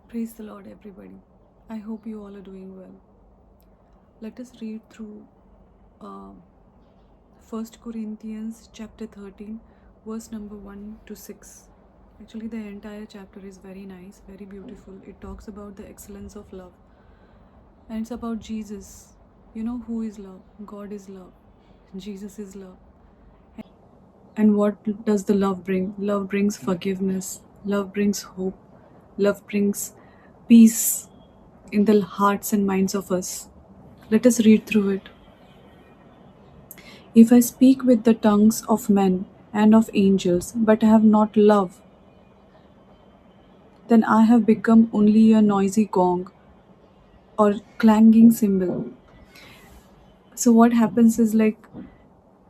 Praise the Lord, everybody. I hope you all are doing well. Let us read through uh, 1 Corinthians chapter 13, verse number 1 to 6. Actually, the entire chapter is very nice, very beautiful. It talks about the excellence of love, and it's about Jesus. You know who is love? God is love. Jesus is love. And what does the love bring? Love brings forgiveness. Love brings hope. Love brings peace in the hearts and minds of us. Let us read through it. If I speak with the tongues of men and of angels, but have not love, then I have become only a noisy gong or clanging cymbal. So, what happens is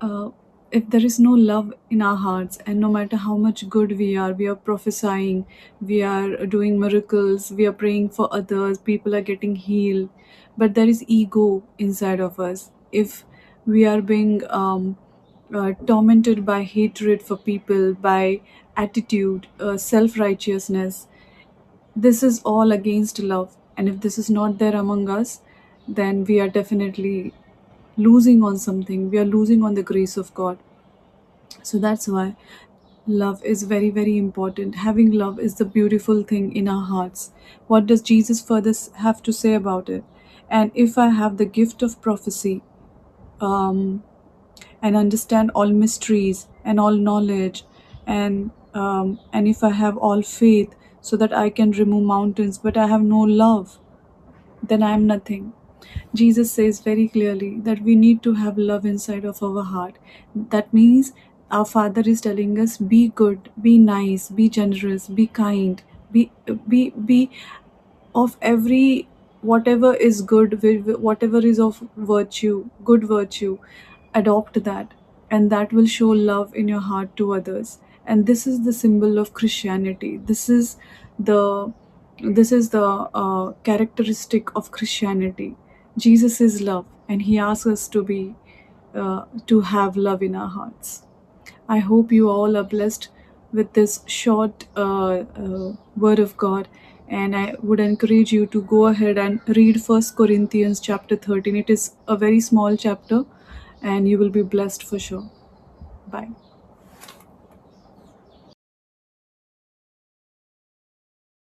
uh, if there is no love in our hearts, and no matter how much good we are prophesying, we are doing miracles, we are praying for others, people are getting healed, but there is ego inside of us. If we are being tormented by hatred for people, by attitude, self righteousness, this is all against love. And if this is not there among us, then we are definitely losing on something. We are losing on the grace of God. So that's why love is very, very important. Having love is the beautiful thing in our hearts. What does Jesus further have to say about it? And if I have the gift of prophecy, um, and understand all mysteries and all knowledge, and if I have all faith so that I can remove mountains, but I have no love, then I am nothing. Jesus says very clearly that we need to have love inside of our heart. That means our Father is telling us, be good, be nice, be generous, be kind, be of every, whatever is good, whatever is of virtue, good virtue, adopt that, and that will show love in your heart to others. And this is the symbol of Christianity. The this is the characteristic of Christianity. Jesus is love, and he asks us to have love in our hearts. I hope you all are blessed with this short word of God, and I would encourage you to go ahead and read First Corinthians chapter 13. It is a very small chapter, and you will be blessed for sure. Bye.